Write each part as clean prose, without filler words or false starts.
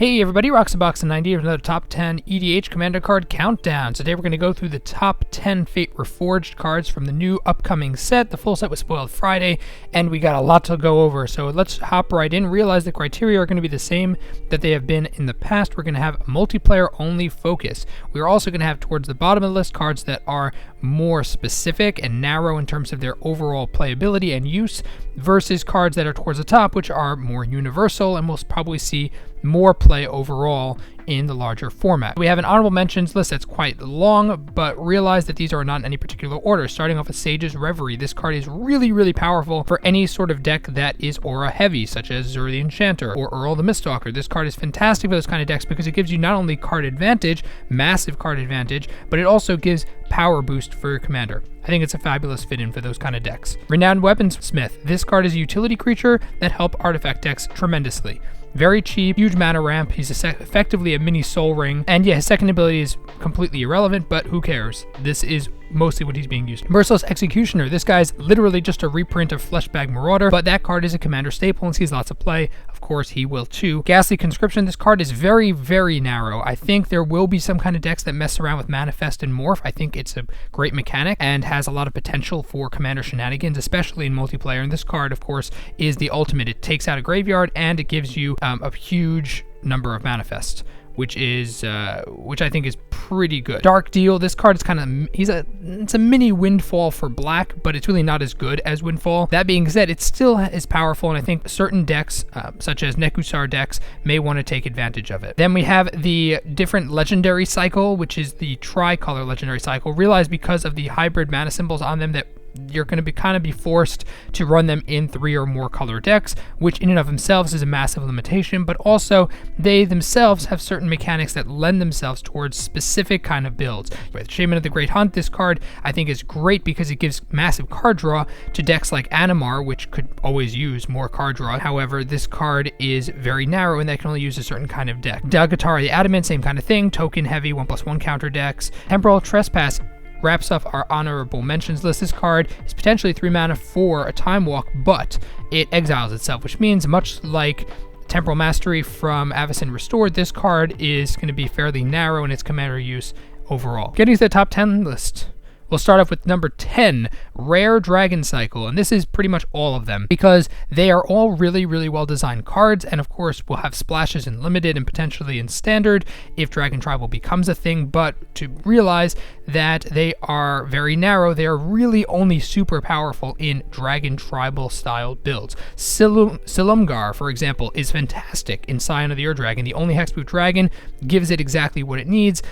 Hey everybody, Roxabox90 with another top 10 EDH Commander card countdown. Today we're going to go through the top 10 Fate Reforged cards from the new upcoming set. The full set was spoiled Friday, and we got a lot to go over. So let's hop right in, realize the criteria are going to be the same that they have been in the past. We're going to have multiplayer only focus. We're also going to have towards the bottom of the list cards that are more specific and narrow in terms of their overall playability and use versus cards that are towards the top, which are more universal and we'll probably see more play overall in the larger format. We have an honorable mentions list that's quite long, but realize that these are not in any particular order. Starting off with Sage's Reverie. This card is really powerful for any sort of deck that is aura heavy, such as Zur the Enchanter or Earl the Miststalker. This card is fantastic for those kind of decks because it gives you not only card advantage, massive card advantage, but it also gives power boost for your commander. I think it's a fabulous fit-in for those kind of decks. Renowned Weaponsmith. This card is a utility creature that help artifact decks tremendously. Very cheap, huge mana ramp. He's effectively a mini Soul Ring. And yeah, his second ability is completely irrelevant, but who cares? This is mostly what he's being used. Merciless Executioner. This guy's literally just a reprint of Fleshbag Marauder, but that card is a commander staple and sees lots of play. Of course, he will too. Ghastly Conscription. This card is very narrow. I think there will be some kind of decks that mess around with Manifest and Morph. I think it's a great mechanic and has a lot of potential for commander shenanigans, especially in multiplayer. And this card, of course, is the ultimate. It takes out a graveyard and it gives you a huge number of Manifests, which I think is pretty good. Dark Deal. This card is kind of it's a mini Windfall for black, but it's really not as good as Windfall. That being said, it still is powerful, and I think certain decks, such as Nekusar decks, may want to take advantage of it. Then we have the different legendary cycle, which is the tricolor legendary cycle. Realize because of the hybrid mana symbols on them that you're going to be forced to run them in 3 or more color decks, which in and of themselves is a massive limitation, but also they themselves have certain mechanics that lend themselves towards specific kind of builds. With Shaman of the Great Hunt, this card I think is great because it gives massive card draw to decks like Animar, which could always use more card draw. However, this card is very narrow and that can only use a certain kind of deck. Dagatari the Adamant, same kind of thing, token heavy, 1/1 counter decks. Temporal Trespass wraps up our honorable mentions list. This card is potentially 3 mana for a Time Walk, but it exiles itself, which means much like Temporal Mastery from Avacyn Restored, this card is going to be fairly narrow in its commander use overall. Getting to the top 10 list. We'll start off with number 10, Rare Dragon Cycle, and this is pretty much all of them because they are all really well designed cards, and of course we'll have splashes in Limited and potentially in Standard if Dragon Tribal becomes a thing, but to realize that they are very narrow, they are really only super powerful in Dragon Tribal style builds. Silumgar, for example, is fantastic in Scion of the Ur Dragon. The only Hexproof Dragon gives it exactly what it needs,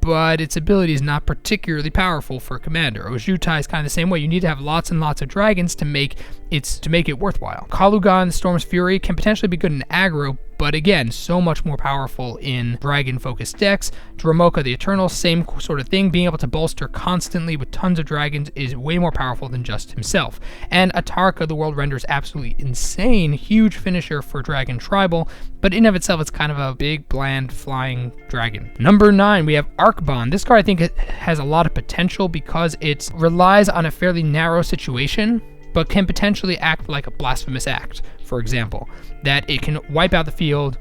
but its ability is not particularly powerful for a commander. Ojutai is kind of the same way. You need to have lots and lots of dragons to make it worthwhile. Kalugan, Storm's Fury, can potentially be good in aggro, but again, so much more powerful in dragon-focused decks. Dromoka the Eternal, same sort of thing. Being able to bolster constantly with tons of dragons is way more powerful than just himself. And Atarka, the World Render, is absolutely insane. Huge finisher for Dragon Tribal, but in of itself, it's kind of a big, bland, flying dragon. Number 9, we have Arcbond. This card, I think, has a lot of potential because it relies on a fairly narrow situation, but can potentially act like a Blasphemous Act, for example, that it can wipe out the field,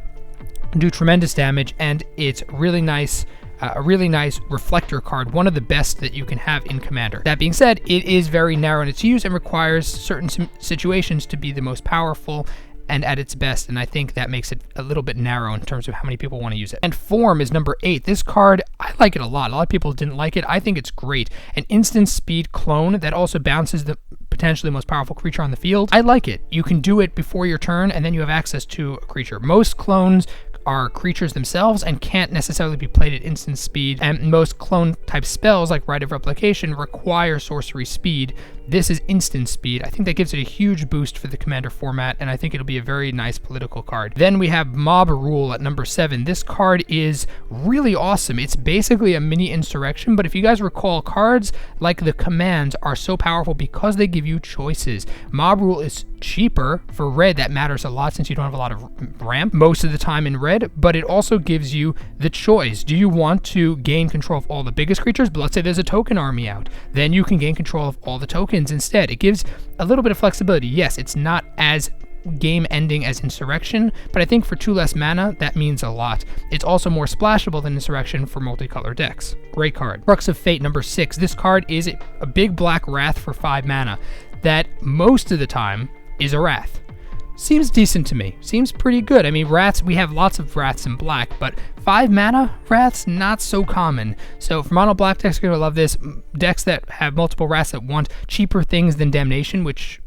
do tremendous damage, and it's really nice, a really nice reflector card, one of the best that you can have in Commander. That being said, it is very narrow in its use and requires certain situations to be the most powerful and at its best, and I think that makes it a little bit narrow in terms of how many people want to use it. And Form is number 8. This card, I like it a lot. A lot of people didn't like it. I think it's great. An instant speed clone that also bounces the potentially most powerful creature on the field. I like it. You can do it before your turn, and then you have access to a creature. Most clones are creatures themselves and can't necessarily be played at instant speed, and most clone type spells like Rite of Replication require sorcery speed. This is instant speed. I think that gives it a huge boost for the Commander format, and I think it'll be a very nice political card. Then we have Mob Rule at number 7. This card is really awesome. It's basically a mini Insurrection, but if you guys recall, cards like the commands are so powerful because they give you choices. Mob Rule is cheaper for red. That matters a lot since you don't have a lot of ramp most of the time in red, but it also gives you the choice. Do you want to gain control of all the biggest creatures? But let's say there's a token army out. Then you can gain control of all the tokens instead. It gives a little bit of flexibility. Yes, it's not as game ending as Insurrection, but I think for 2 less mana, that means a lot. It's also more splashable than Insurrection for multicolor decks. Great card. Crux of Fate, number 6. This card is a big black Wrath for 5 mana that most of the time is a Wrath. Seems decent to me. Seems pretty good. I mean, Wraths, we have lots of Wraths in black, but 5 mana Wraths, not so common. So for mono black decks, you're going to love this. Decks that have multiple Wraths that want cheaper things than Damnation, which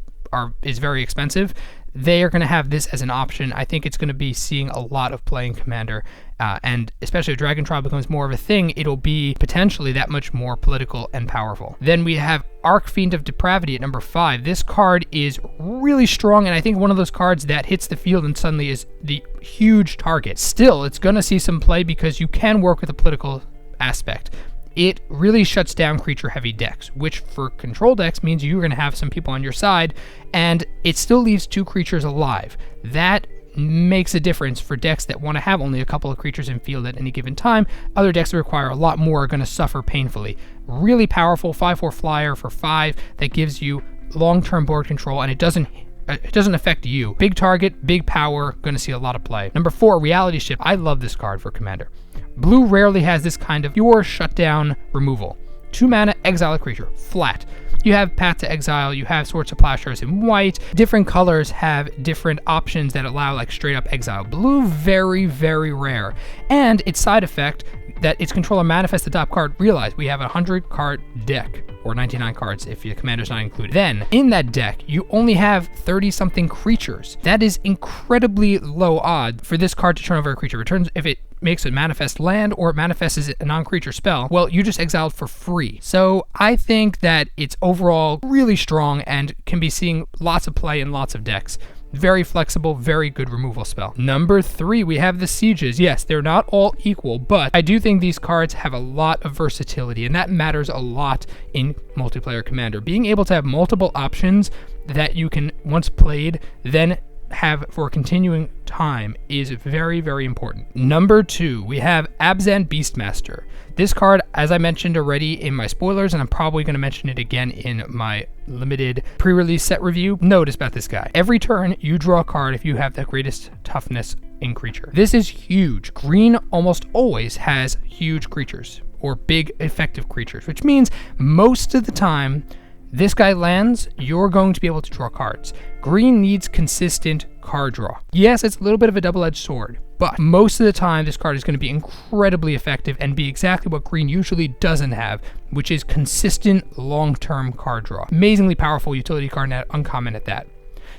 is very expensive, they are going to have this as an option. I think it's going to be seeing a lot of play in Commander, and especially if Dragon Trial becomes more of a thing, it'll be potentially that much more political and powerful. Then we have Archfiend of Depravity at number 5. This card is really strong, and I think one of those cards that hits the field and suddenly is the huge target. Still, it's going to see some play because you can work with a political aspect. It really shuts down creature-heavy decks, which for control decks means you're going to have some people on your side, and it still leaves 2 creatures alive. That makes a difference for decks that want to have only a couple of creatures in field at any given time. Other decks that require a lot more are going to suffer painfully. Really powerful 5/4 flyer for 5 that gives you long-term board control, and it doesn't affect you. Big target, big power, going to see a lot of play. Number 4, Reality Shift. I love this card for Commander. Blue rarely has this kind of pure shutdown removal. 2 mana, exile a creature, flat. You have Path to Exile, you have Swords of Plowshares in white. Different colors have different options that allow like straight up exile. Blue, very, very rare. And its side effect that its controller manifests the top card. Realize we have a 100 card deck, or 99 cards if your commander's not included. Then, in that deck, you only have 30-something creatures. That is incredibly low odd for this card to turn over a creature. Returns if it makes it manifest land or it manifests as a non-creature spell, well, you just exiled for free. So I think that it's overall really strong and can be seeing lots of play in lots of decks. Very flexible, very good removal spell. Number 3, we have the Sieges. Yes, they're not all equal, but I do think these cards have a lot of versatility, and that matters a lot in multiplayer Commander. Being able to have multiple options that you can, once played, then have for a continuing time is very, very important. Number 2, we have Abzan Beastmaster. This card, as I mentioned already in my spoilers, and I'm probably going to mention it again in my limited pre-release set review, notice about this guy. Every turn, you draw a card if you have the greatest toughness in creature. This is huge. Green almost always has huge creatures, or big effective creatures, which means most of the time, this guy lands, you're going to be able to draw cards. Green needs consistent card draw. Yes, it's a little bit of a double-edged sword, but most of the time this card is going to be incredibly effective and be exactly what green usually doesn't have, which is consistent long-term card draw. Amazingly powerful utility card, and uncommon at that.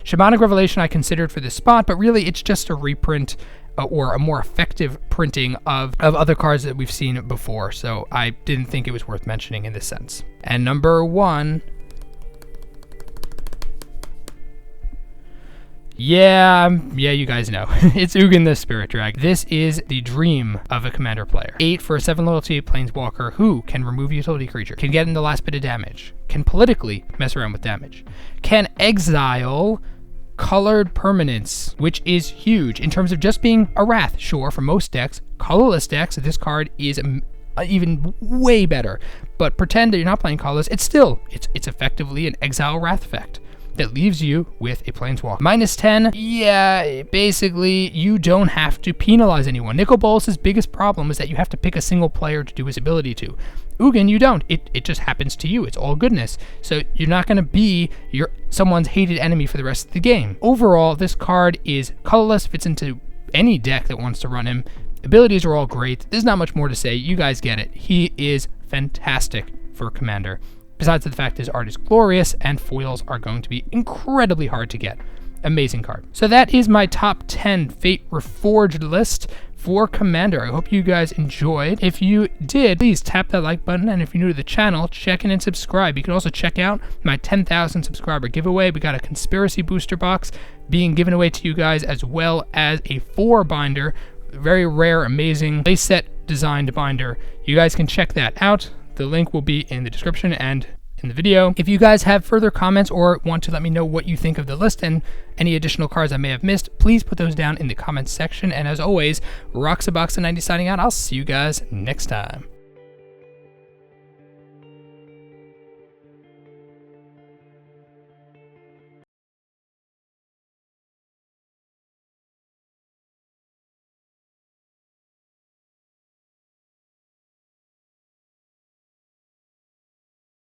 Shamanic Revelation I considered for this spot, but really it's just a reprint or a more effective printing of other cards that we've seen before, so I didn't think it was worth mentioning in this sense. And number 1, Yeah, you guys know. It's Ugin the Spirit Drag. This is the dream of a Commander player. 8 for a 7 loyalty Planeswalker who can remove utility creature, can get in the last bit of damage, can politically mess around with damage, can exile colored permanents, which is huge in terms of just being a Wrath. Sure, for most decks, colorless decks, this card is even way better. But pretend that you're not playing colorless, it's effectively an exile Wrath effect that leaves you with a Planeswalker. -10, yeah, basically, you don't have to penalize anyone. Nicol Bolas' biggest problem is that you have to pick a single player to do his ability to. Ugin, you don't. It just happens to you. It's all goodness. So you're not going to be someone's hated enemy for the rest of the game. Overall, this card is colorless, fits into any deck that wants to run him. Abilities are all great. There's not much more to say. You guys get it. He is fantastic for Commander. Besides the fact his art is glorious and foils are going to be incredibly hard to get. Amazing card. So that is my top 10 Fate Reforged list for Commander. I hope you guys enjoyed. If you did, please tap that like button, and if you're new to the channel, check in and subscribe. You can also check out my 10,000 subscriber giveaway. We got a conspiracy booster box being given away to you guys, as well as a 4-binder, very rare, amazing playset designed binder. You guys can check that out. The link will be in the description and in the video. If you guys have further comments or want to let me know what you think of the list and any additional cards I may have missed, please put those down in the comments section. And as always, Roxabox90 signing out. I'll see you guys next time.